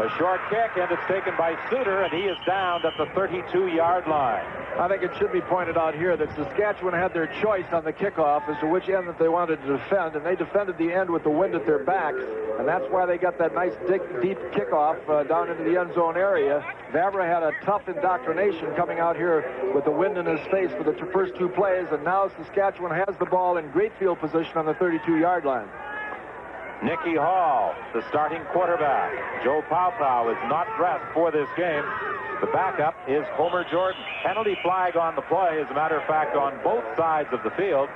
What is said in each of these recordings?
A short kick, and it's taken by Suter, and he is down at the 32-yard line. I think it should be pointed out here that Saskatchewan had their choice on the kickoff as to which end that they wanted to defend, and they defended the end with the wind at their backs, and that's why they got that nice deep kickoff down into the end zone area. Vavra had a tough indoctrination coming out here with the wind in his face for the first two plays, and now Saskatchewan has the ball in great field position on the 32-yard line. Nicky Hall, the starting quarterback. Joe Paupau is not dressed for this game. The backup is Homer Jordan. Penalty flag on the play, as a matter of fact, on both sides of the field.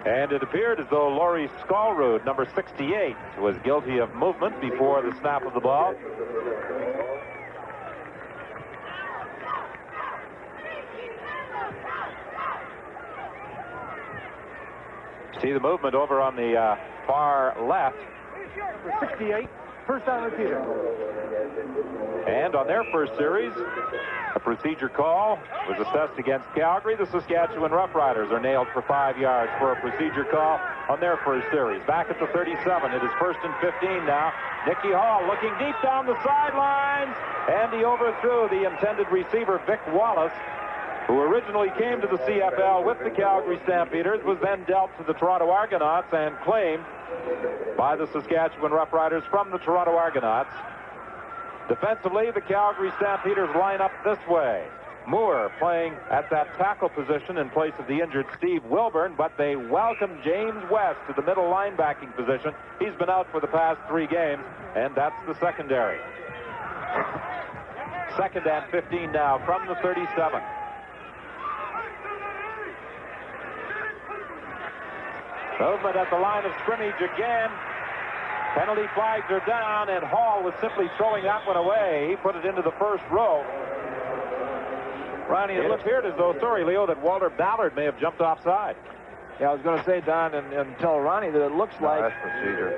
And it appeared as though Laurie Skolrud, number 68, was guilty of movement before the snap of the ball. See the movement over on the far left. 68, first down repeater. And on their first series, a procedure call was assessed against Calgary. The Saskatchewan Roughriders are nailed for 5 yards for a procedure call on their first series. Back at the 37, it is 1st and 15 now. Nicky Hall looking deep down the sidelines, and he overthrew the intended receiver, Vic Wallace, who originally came to the CFL with the Calgary Stampeders, was then dealt to the Toronto Argonauts and claimed by the Saskatchewan Roughriders from the Toronto Argonauts. Defensively, the Calgary Stampeders line up this way. Moore playing at that tackle position in place of the injured Steve Wilburn, but they welcome James West to the middle linebacking position. He's been out for the past 3 games, and that's the secondary. 2nd and 15 now from the 37. Movement at the line of scrimmage again. Penalty flags are down, and Hall was simply throwing that one away. He put it into the first row. Ronnie, it appeared as though, Leo, that Walter Ballard may have jumped offside. Yeah, I was going to say, Don, and tell Ronnie that it looks like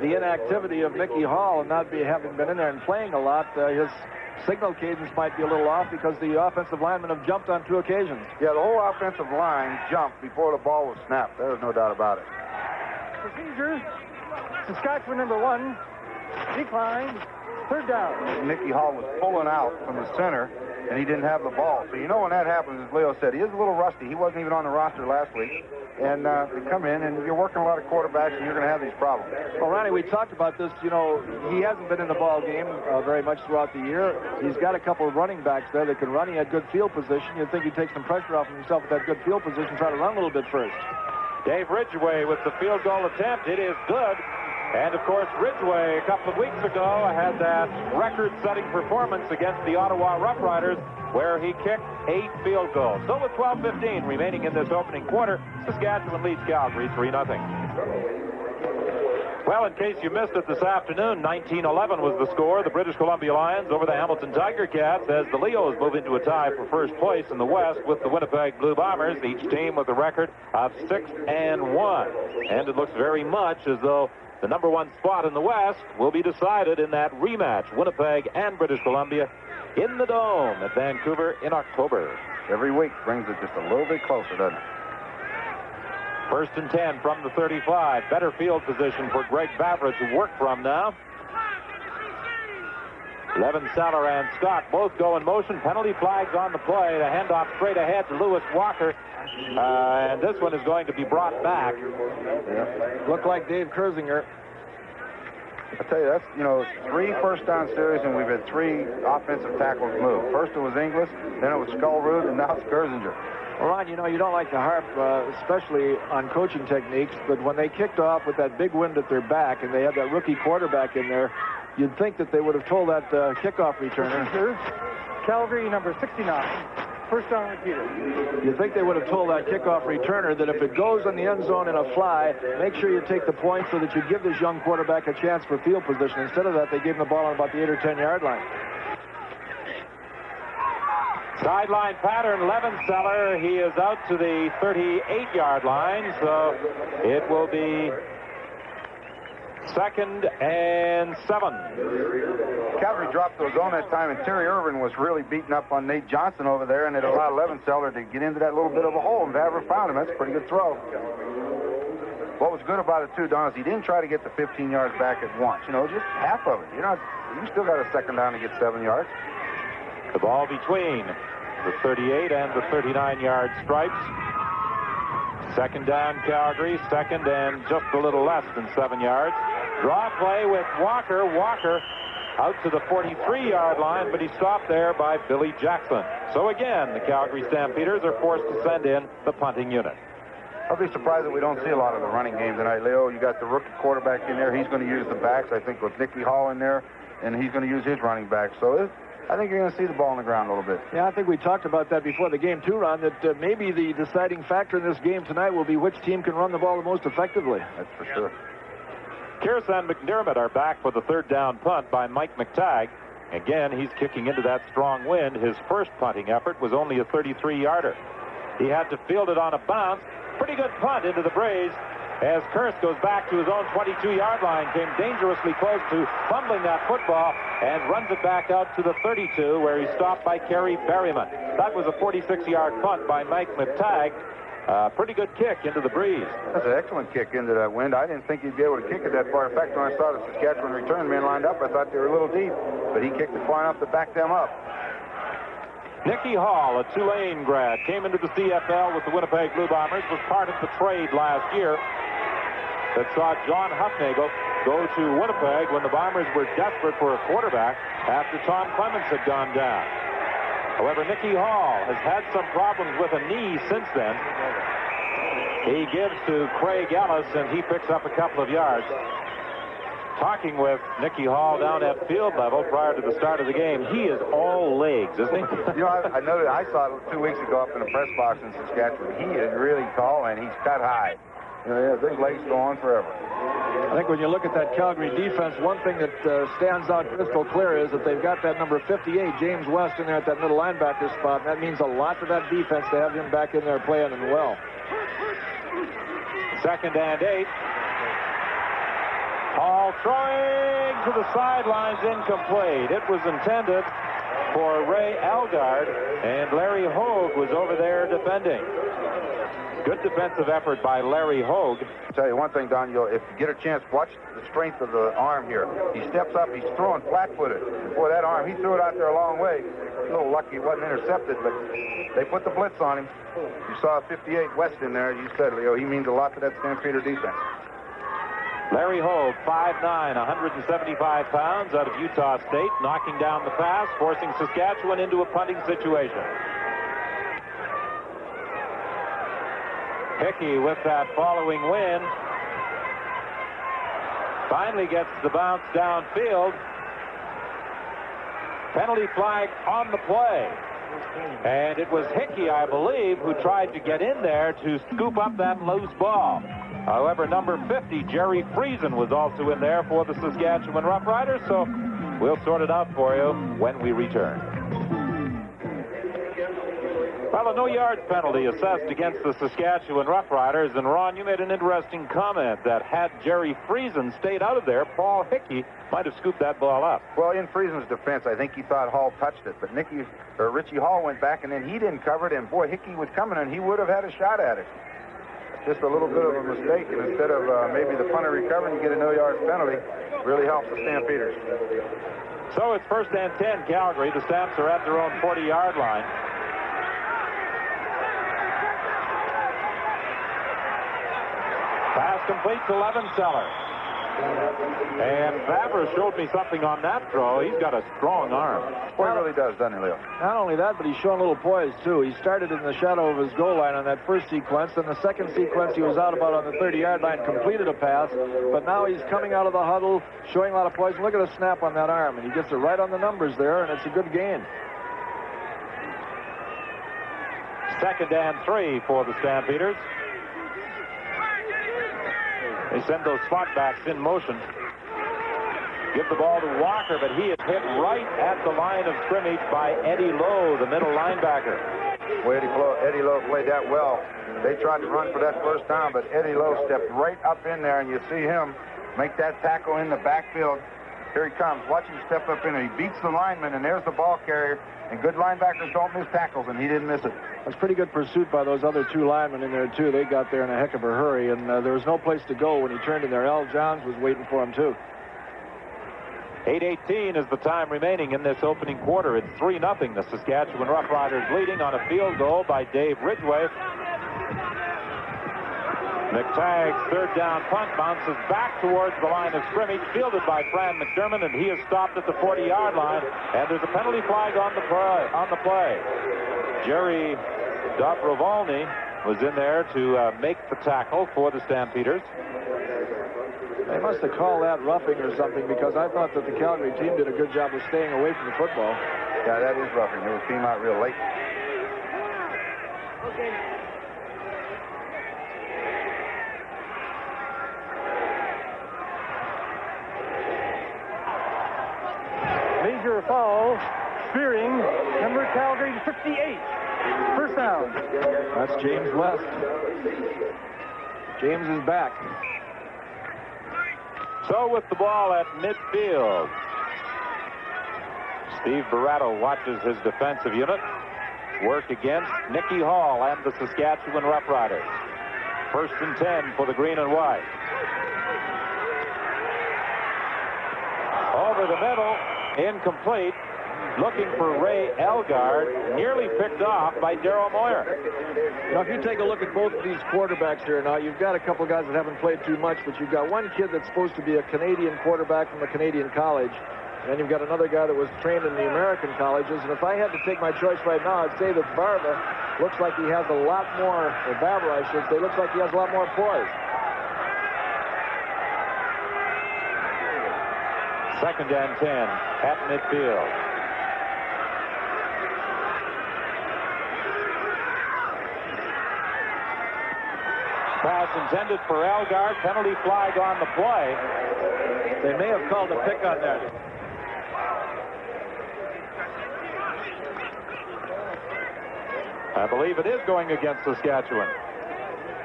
the inactivity of Nicky Hall and not having been in there and playing a lot, his signal cadence might be a little off because the offensive linemen have jumped on 2 occasions. Yeah, the whole offensive line jumped before the ball was snapped. There was no doubt about it. Procedure, Saskatchewan number 1, decline, 3rd down. Nicky Hall was pulling out from the center, and he didn't have the ball. So you know when that happens, as Leo said, he is a little rusty. He wasn't even on the roster last week. And they come in, and you're working a lot of quarterbacks, and you're going to have these problems. Well, Ronnie, we talked about this. You know, he hasn't been in the ball game very much throughout the year. He's got a couple of running backs there that can run. He had good field position. You'd think he'd take some pressure off himself with that good field position, try to run a little bit first. Dave Ridgway with the field goal attempt. It is good. And, of course, Ridgway a couple of weeks ago had that record-setting performance against the Ottawa Roughriders where he kicked 8 field goals. So with 12:15 remaining in this opening quarter, Saskatchewan leads Calgary 3-0. Well, in case you missed it this afternoon, 19-11 was the score. The British Columbia Lions over the Hamilton Tiger Cats as the Leos move into a tie for first place in the West with the Winnipeg Blue Bombers, each team with a record of 6-1. And it looks very much as though the number 1 spot in the West will be decided in that rematch, Winnipeg and British Columbia in the Dome at Vancouver in October. Every week brings it just a little bit closer, doesn't it? 1st and 10 from the 35. Better field position for Greg Vavra to work from now. Levin Seller and Scott both go in motion. Penalty flags on the play. The handoff straight ahead to Lewis Walker. And this one is going to be brought back. Yeah. Looked like Dave Kersinger. I tell you, that's, 3 first-down series, and we've had 3 offensive tackles move. First it was Inglis, then it was Skolrud, and now it's Kersinger. Well, Ron, you don't like to harp, especially on coaching techniques, but when they kicked off with that big wind at their back and they had that rookie quarterback in there, you'd think that they would have told that kickoff returner. Calgary number 69. First down repeater. You'd think they would have told that kickoff returner that if it goes in the end zone in a fly, make sure you take the point so that you give this young quarterback a chance for field position. Instead of that, they gave him the ball on about the 8 or 10 yard line. Sideline pattern, Levin Seller. He is out to the 38-yard line, so it will be 2nd and 7. Calgary dropped the zone that time, and Terry Irvin was really beating up on Nate Johnson over there, and it allowed Levin Seller to get into that little bit of a hole, and Vavra found him. That's a pretty good throw. what was good about it, too, Don, is he didn't try to get the 15 yards back at once. You know, just half of it. You still got a second down to get 7 yards. The ball between the 38 and the 39-yard stripes. Second down, Calgary. Second and just a little less than 7 yards. Draw play with Walker. Walker out to the 43-yard line, but he's stopped there by Billy Jackson. So again, the Calgary Stampeders are forced to send in the punting unit. I'll be surprised that we don't see a lot of the running game tonight, Leo. You got the rookie quarterback in there. He's going to use the backs, I think, with Nicky Hall in there, and he's going to use his running back. So I think you're going to see the ball on the ground a little bit. Yeah, I think we talked about that before the game, too, Ron, that maybe the deciding factor in this game tonight will be which team can run the ball the most effectively. That's for sure. Kearse and McDermott are back for the third down punt by Mike McTagg. Again, he's kicking into that strong wind. His first punting effort was only a 33-yarder. He had to field it on a bounce. Pretty good punt into the breeze as Kearse goes back to his own 22-yard line, came dangerously close to fumbling that football and runs it back out to the 32 where he's stopped by Kerry Berryman. That was a 46-yard punt by Mike McTagg. Pretty good kick into the breeze. That's an excellent kick into that wind. I didn't think he'd be able to kick it that far. In fact, when I saw the Saskatchewan return men lined up, I thought they were a little deep, but he kicked it far enough to back them up. Nicky Hall, a Tulane grad, came into the CFL with the Winnipeg Blue Bombers, was part of the trade last year that saw John Huffnagel go to Winnipeg when the Bombers were desperate for a quarterback after Tom Clements had gone down. However, Nicky Hall has had some problems with a knee since then. He gives to Craig Ellis, and he picks up a couple of yards. Talking with Nicky Hall down at field level prior to the start of the game, he is all legs, isn't he? You know, I noticed, I saw it 2 weeks ago up in the press box in Saskatchewan. He is really tall, and he's cut high. You know, his legs go on forever. I think when you look at that Calgary defense, one thing that stands out crystal clear is that they've got that number 58, James West, in there at that middle linebacker spot. And that means a lot to that defense to have him back in there playing and well. Second and 8. Hall throwing to the sidelines, incomplete. It was intended for Ray Algard, and Larry Hogue was over there defending. Good defensive effort by Larry Hogue. I'll tell you one thing, Don, if you get a chance, watch the strength of the arm here. He steps up, he's throwing flat-footed. Boy, that arm, he threw it out there a long way. A little lucky it wasn't intercepted, but they put the blitz on him. You saw 58 West in there, you said, Leo, he means a lot to that Stampeder defense. Larry Hogue, 5'9", 175 pounds, out of Utah State, knocking down the pass, forcing Saskatchewan into a punting situation. Hickey with that following wind finally gets the bounce downfield. Penalty flag on the play. And it was Hickey, I believe, who tried to get in there to scoop up that loose ball. However, number 50, Jerry Friesen, was also in there for the Saskatchewan Roughriders, so we'll sort it out for you when we return. Well, a no-yard penalty assessed against the Saskatchewan Roughriders, and Ron, you made an interesting comment that had Jerry Friesen stayed out of there, Paul Hickey might have scooped that ball up. Well, in Friesen's defense, I think he thought Hall touched it, but Richie Hall went back, and then he didn't cover it, and boy, Hickey was coming, and he would have had a shot at it. Just a little bit of a mistake, and instead of maybe the punter recovering, you get a no-yard penalty. Really helps the Stampeders. So it's first and 10, Calgary. The Stamps are at their own 40-yard line. Pass complete to Levenseller. And Fabra showed me something on that throw. He's got a strong arm. Boy, he really does, doesn't he, Leo? Not only that, but he's showing a little poise, too. He started in the shadow of his goal line on that first sequence. In the second sequence, he was out about on the 30-yard line, completed a pass. But now he's coming out of the huddle, showing a lot of poise. Look at the snap on that arm, and he gets it right on the numbers there, and it's a good gain. Second and 3 for the Stampeders. They send those spot backs in motion. Give the ball to Walker, but he is hit right at the line of scrimmage by Eddie Lowe, the middle linebacker. Well, Eddie Lowe played that well. They tried to run for that first down, but Eddie Lowe stepped right up in there, and you see him make that tackle in the backfield. Here he comes. Watch him step up in, and he beats the lineman, and there's the ball carrier. And good linebackers don't miss tackles, and he didn't miss it. That's pretty good pursuit by those other two linemen in there, too. They got there in a heck of a hurry, and there was no place to go when he turned in there. Al Johns was waiting for him, too. 8:18 is the time remaining in this opening quarter. It's 3-0. The Saskatchewan Roughriders leading on a field goal by Dave Ridgway. McTagg's third down punt bounces back towards the line of scrimmage, fielded by Fran McDermott, and he is stopped at the 40-yard line, and there's a penalty flag on the play. Jerry Dobrovolny was in there to make the tackle for the Stampeders. They must have called that roughing or something, because I thought that the Calgary team did a good job of staying away from the football. Yeah, that is roughing. It came out real late. Okay. Major foul, spearing, number Calgary 58. First down. That's James West. James is back. So with the ball at midfield, Steve Barato watches his defensive unit work against Nicky Hall and the Saskatchewan Roughriders. 1st and 10 for the green and white. Over the middle, incomplete. Looking for Ray Elgard, nearly picked off by Darryl Moyer. Now, if you take a look at both of these quarterbacks here now, you've got a couple guys that haven't played too much, but you've got one kid that's supposed to be a Canadian quarterback from a Canadian college, and then you've got another guy that was trained in the American colleges. And if I had to take my choice right now, I'd say that Barba looks like he has a lot more, or Barber, I should say, looks like he has a lot more poise. 2nd and 10 at midfield. Pass intended for Elgard. Penalty flag on the play. They may have called a pick on that. I believe it is going against Saskatchewan.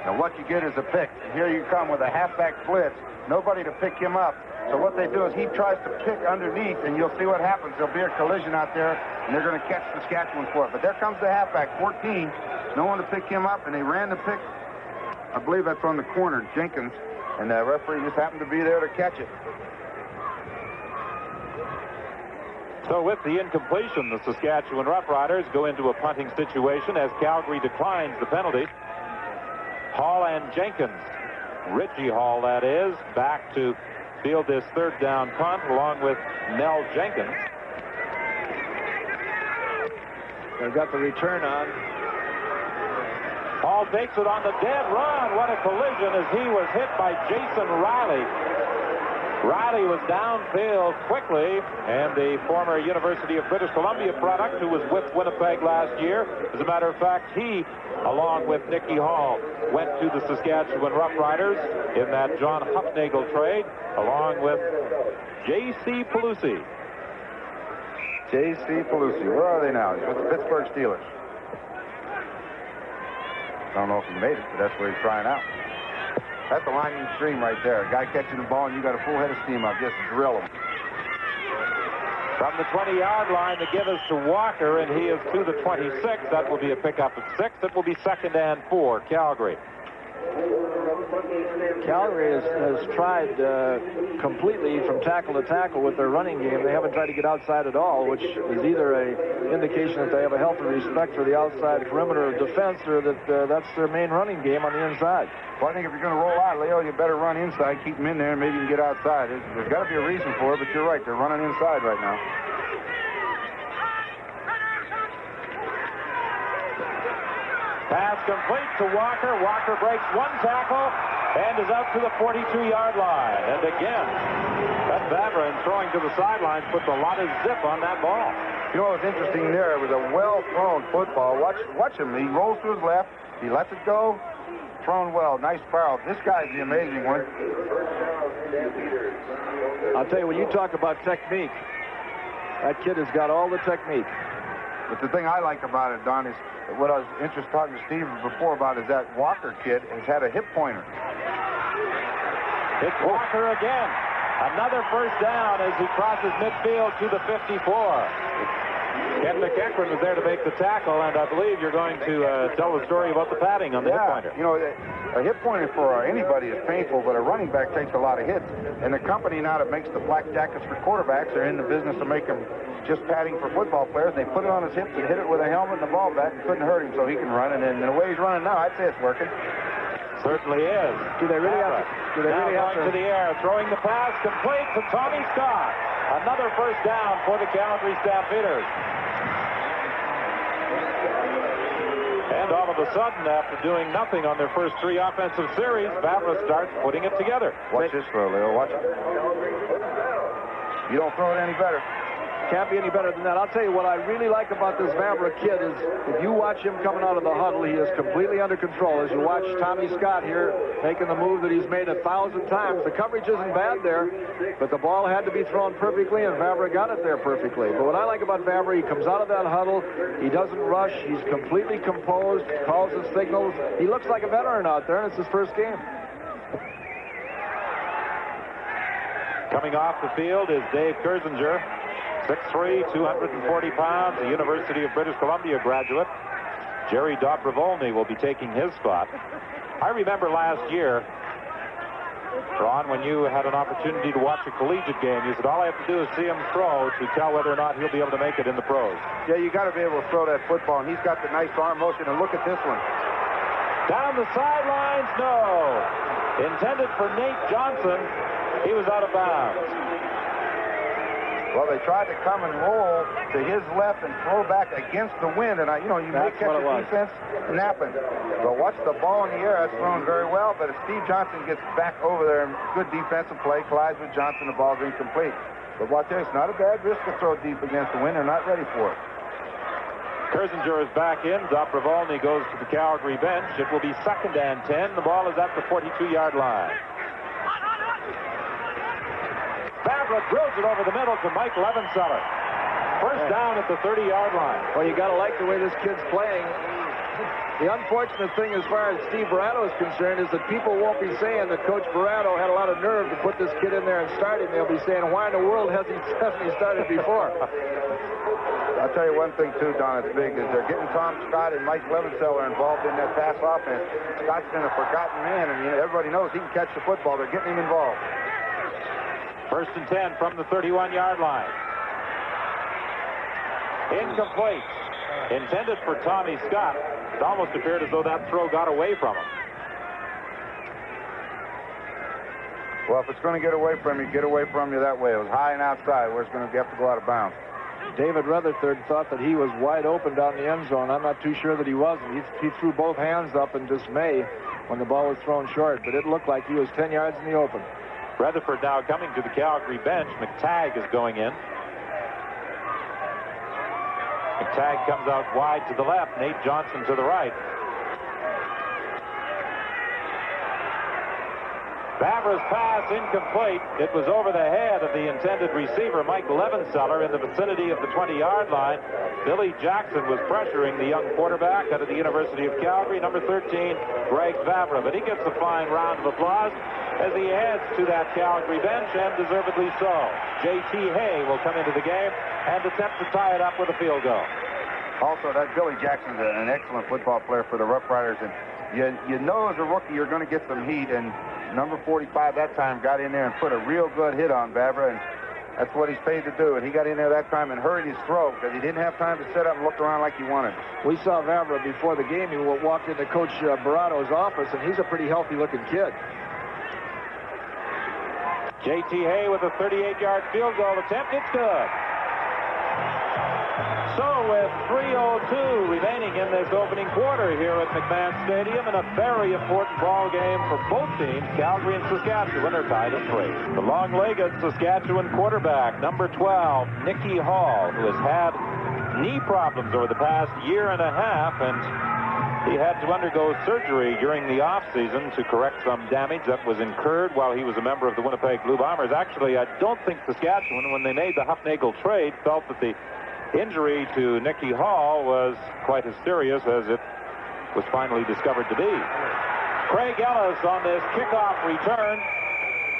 Now what you get is a pick. And here you come with a halfback blitz. Nobody to pick him up. So what they do is he tries to pick underneath, and you'll see what happens. There'll be a collision out there, and they're going to catch Saskatchewan for it. But there comes the halfback, 14. No one to pick him up, and they ran the pick. I believe that's on the corner, Jenkins, and the referee just happened to be there to catch it. So with the incompletion, the Saskatchewan Roughriders go into a punting situation as Calgary declines the penalty. Hall and Jenkins, Richie Hall that is, back to field this 3rd down punt along with Mel Jenkins. They've got the return on. Hall takes it on the dead run. What a collision as he was hit by Jason Riley. Riley was downfield quickly, and the former University of British Columbia product who was with Winnipeg last year. As a matter of fact, he, along with Nicky Hall, went to the Saskatchewan Roughriders in that John Hufnagel trade, along with J.C. Pelusi. J.C. Pelusi. Where are they now? He's with the Pittsburgh Steelers. I don't know if he made it, but that's where he's trying out. That's the line and stream right there. A guy catching the ball, and you got a full head of steam up. Just drill him. From the 20-yard line, the give is to Walker, and he is to the 26. That will be a pickup of 6. It will be 2nd and 4, Calgary. Calgary has tried completely from tackle to tackle with their running game. They haven't tried to get outside at all, which is either a indication that they have a healthy respect for the outside perimeter of defense, or that that's their main running game on the inside. Well, I think if you're going to roll out, Leo, you better run inside, keep him in there, and maybe you can get outside. There's got to be a reason for it, but you're right. They're running inside right now. Pass complete to Walker. Walker breaks one tackle and is out to the 42-yard line. And again, that Bavron throwing to the sidelines puts a lot of zip on that ball. You know what was interesting there? It was a well-thrown football. Watch him. He rolls to his left. He lets it go. Thrown well. Nice barrel. This guy's the amazing one. I'll tell you, when you talk about technique, that kid has got all the technique. But the thing I like about it, Don, is what I was interested talking to Steve before about is that Walker kid has had a hip pointer. It's Walker again. Another first down as he crosses midfield to the 54. Ken McEachran was there to make the tackle, and I believe you're going to tell the story about the padding on the hip pointer. You know, a hip pointer for anybody is painful, but a running back takes a lot of hits. And the company now that makes the black jackets for quarterbacks are in the business of making just padding for football players. They put it on his hips and hit it with a helmet and the ball back and couldn't hurt him, so he can run. And then the way he's running now, I'd say it's working. Certainly is. Do they really have to? Going to the air, throwing the pass complete to Tommy Scott. Another first down for the Calgary Stampeders. And all of a sudden, after doing nothing on their first 3 offensive series, Vavra starts putting it together. Watch this throw, Leo. Watch it. You don't throw it any better. Can't be any better than that. I'll tell you what I really like about this Vavra kid is if you watch him coming out of the huddle, he is completely under control. As you watch Tommy Scott here making the move that he's made 1,000 times, the coverage isn't bad there, but the ball had to be thrown perfectly, and Vavra got it there perfectly. But what I like about Vavra, he comes out of that huddle, he doesn't rush, he's completely composed, calls his signals. He looks like a veteran out there, and it's his first game. Coming off the field is Dave Kersinger. 6'3", 240 pounds, a University of British Columbia graduate. Jerry Dobrovolny will be taking his spot. I remember last year, Ron, when you had an opportunity to watch a collegiate game, you said all I have to do is see him throw to tell whether or not he'll be able to make it in the pros. Yeah, you got to be able to throw that football, and he's got the nice arm motion, and look at this one. Down the sidelines, no. Intended for Nate Johnson. He was out of bounds. Well, they tried to come and roll to his left and throw back against the wind, and you may catch the defense napping. But watch the ball in the air. That's thrown very well, but if Steve Johnson gets back over there, good defensive play, collides with Johnson, the ball's incomplete. But watch this, not a bad risk to throw deep against the wind. They're not ready for it. Kersinger is back in. Dobrovolny goes to the Calgary bench. It will be 2nd and 10. The ball is at the 42-yard line. Vavra drills it over the middle to Mike Levenseller. First down at the 30-yard line. Well, you got to like the way this kid's playing. The unfortunate thing as far as Steve Barrato is concerned is that people won't be saying that Coach Barrato had a lot of nerve to put this kid in there and start him. They'll be saying, why in the world hasn't he started before? I'll tell you one thing, too, Don, it's big, is they're getting Tom Scott and Mike Levenseller involved in that pass offense. Scott's been a forgotten man, and everybody knows he can catch the football. They're getting him involved. 1st and 10 from the 31-yard line. Incomplete. Intended for Tommy Scott. It almost appeared as though that throw got away from him. Well, if it's going to get away from you that way. It was high and outside where it's going to have to go out of bounds. David Rutherford thought that he was wide open down the end zone. I'm not too sure that he wasn't. He threw both hands up in dismay when the ball was thrown short, but it looked like he was 10 yards in the open. Rutherford now coming to the Calgary bench. McTagg is going in. McTagg comes out wide to the left. Nate Johnson to the right. Vavra's pass incomplete. It was over the head of the intended receiver, Mike Levenseller, in the vicinity of the 20-yard line. Billy Jackson was pressuring the young quarterback out of the University of Calgary, number 13, Greg Vavra. But he gets a fine round of applause as he heads to that Calgary bench, and deservedly so. J.T. Hay will come into the game and attempt to tie it up with a field goal. Also, that Billy Jackson's an excellent football player for the Roughriders, and you know as a rookie you're going to get some heat, and number 45 that time got in there and put a real good hit on Vavra, and that's what he's paid to do. And he got in there that time and hurried his throw because he didn't have time to set up and look around like he wanted. We saw Vavra before the game. He walked into Coach Barato's office, and he's a pretty healthy-looking kid. J.T. Hay with a 38-yard field goal attempt. It's good. So with 3:02 remaining in this opening quarter here at McMahon Stadium, and a very important ball game for both teams, Calgary and Saskatchewan are tied at 3. The long-legged Saskatchewan quarterback, number 12, Nicky Hall, who has had knee problems over the past year and a half, and he had to undergo surgery during the offseason to correct some damage that was incurred while he was a member of the Winnipeg Blue Bombers. Actually, I don't think Saskatchewan, when they made the Hufnagel trade, felt that the injury to Nicky Hall was quite as serious as it was finally discovered to be. Craig Ellis on this kickoff return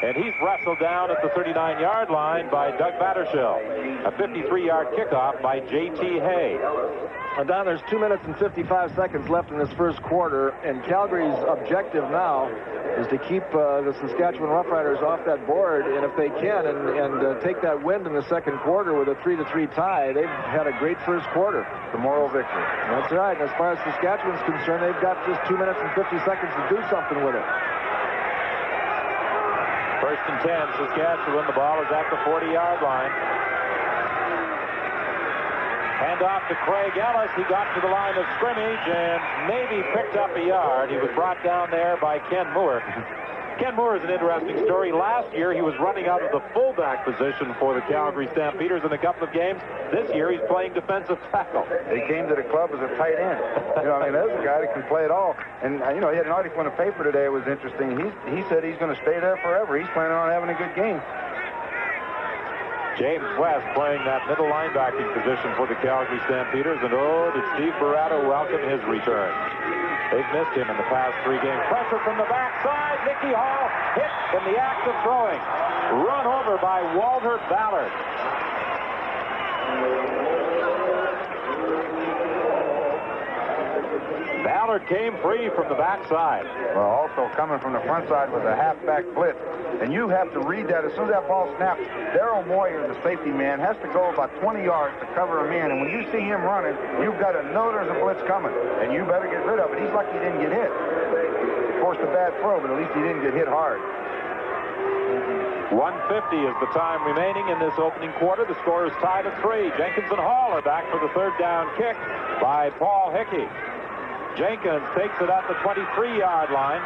And he's wrestled down at the 39-yard line by Doug Battershall. A 53-yard kickoff by J.T. Hay. Don, there's 2 minutes and 55 seconds left in this first quarter, and Calgary's objective now is to keep the Saskatchewan Roughriders off that board, and if they can, and take that win in the second quarter with a 3-3 tie, they've had a great first quarter. The moral victory. That's right, and as far as Saskatchewan's concerned, they've got just 2 minutes and 50 seconds to do something with it. First and 10, Saskatchewan. The ball is at the 40-yard line. Hand off to Craig Ellis. He got to the line of scrimmage and maybe picked up a yard. He was brought down there by Ken Moore. Ken Moore is an interesting story. Last year, he was running out of the fullback position for the Calgary Stampeders in a couple of games. This year, he's playing defensive tackle. He came to the club as a tight end. There's a guy that can play it all. And, he had an article in the paper today. It was interesting. He said he's going to stay there forever. He's planning on having a good game. James West playing that middle linebacking position for the Calgary Stampeders. And, did Steve Barato welcome his return. They've missed him in the past 3 games. Pressure from the backside. Nicky Hall hit in the act of throwing. Run over by Walter Ballard. Ballard came free from the backside. Well, also coming from the front side with a halfback blitz. And you have to read that. As soon as that ball snaps, Darryl Moyer, the safety man, has to go about 20 yards to cover a man. And when you see him running, you've got to know there's a blitz coming. And you better get rid of it. He's lucky he didn't get hit. Forced a bad throw, but at least he didn't get hit hard. 1:50 is the time remaining in this opening quarter. The score is tied at 3. Jenkins and Hall are back for the third down kick by Paul Hickey. Jenkins takes it at the 23-yard line.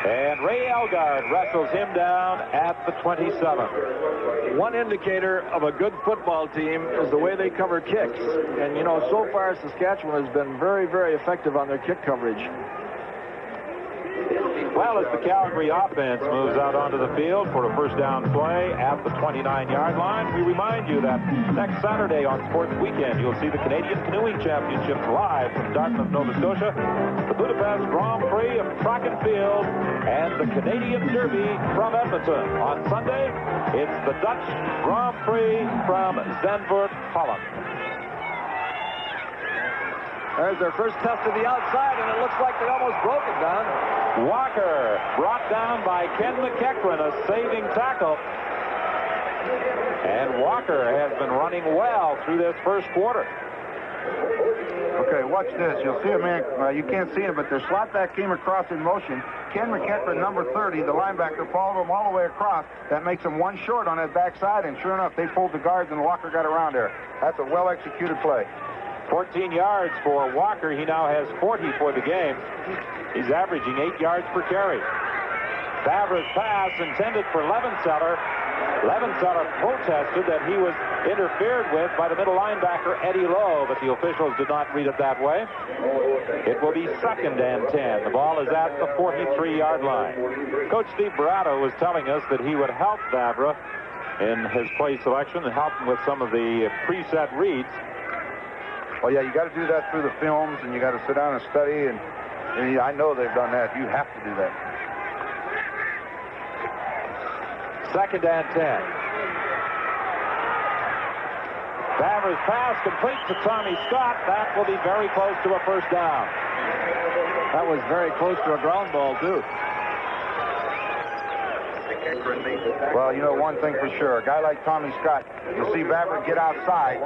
And Ray Elgard wrestles him down at the 27. One indicator of a good football team is the way they cover kicks. And, so far Saskatchewan has been very, very effective on their kick coverage. Well, as the Calgary offense moves out onto the field for a first down play at the 29-yard line, we remind you that next Saturday on Sports Weekend, you'll see the Canadian Canoeing Championships live from Dartmouth, Nova Scotia, the Budapest Grand Prix of Track and Field, and the Canadian Derby from Edmonton. On Sunday, it's the Dutch Grand Prix from Zandvoort, Holland. There's their first test to the outside, and it looks like they almost broke it, Don. Walker brought down by Ken McEachran, a saving tackle. And Walker has been running well through this first quarter. Okay, watch this. You'll see a man, you can't see him, but their slot back came across in motion. Ken McEachran, number 30, the linebacker, followed him all the way across. That makes him one short on that backside, and sure enough, they pulled the guards, and Walker got around there. That's a well-executed play. 14 yards for Walker. He now has 40 for the game. He's averaging 8 yards per carry. Favre's pass intended for Levenseller. Levenseller protested that he was interfered with by the middle linebacker, Eddie Lowe, but the officials did not read it that way. It will be 2nd and 10. The ball is at the 43-yard line. Coach Steve Barato was telling us that he would help Favre in his play selection and help him with some of the preset reads. Well, yeah, you got to do that through the films, and you got to sit down and study, and I know they've done that. You have to do that. 2nd and 10. Favre's pass complete to Tommy Scott. That will be very close to a first down. That was very close to a ground ball, too. Well, one thing for sure. A guy like Tommy Scott, you'll see Favre get outside.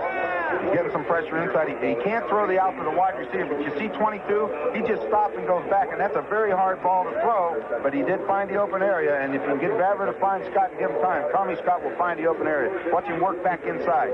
He's getting some pressure inside. He can't throw the out to the wide receiver, but you see 22, he just stops and goes back, and that's a very hard ball to throw, but he did find the open area, and if you can get Favre to find Scott and give him time, Tommy Scott will find the open area. Watch him work back inside.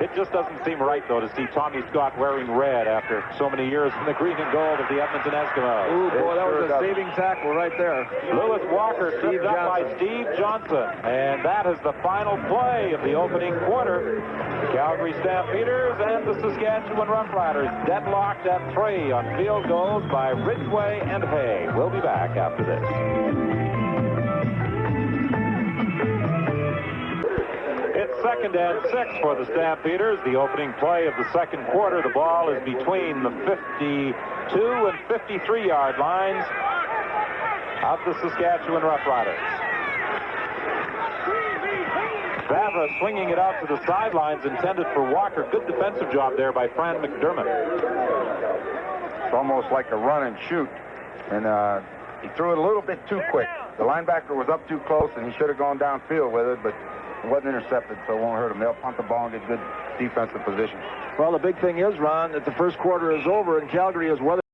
It just doesn't seem right, though, to see Tommy Scott wearing red after so many years in the green and gold of the Edmonton Eskimos. Ooh, boy, that was a saving tackle right there. Lewis Walker tripped up by Steve Johnson. And that is the final play of the opening quarter. The Calgary Stampeders and the Saskatchewan Roughriders deadlocked at 3 on field goals by Ridgway and Hay. We'll be back after this. It's 2nd and 6 for the Stampeders. The opening play of the second quarter. The ball is between the 52 and 53-yard lines. of the Saskatchewan Roughriders. Favre swinging it out to the sidelines, intended for Walker. Good defensive job there by Fran McDermott. It's almost like a run and shoot, and he threw it a little bit too quick. The linebacker was up too close, and he should have gone downfield with it, but it wasn't intercepted, so it won't hurt him. They'll punt the ball and get good defensive position. Well, the big thing is, Ron, that the first quarter is over, and Calgary has weathered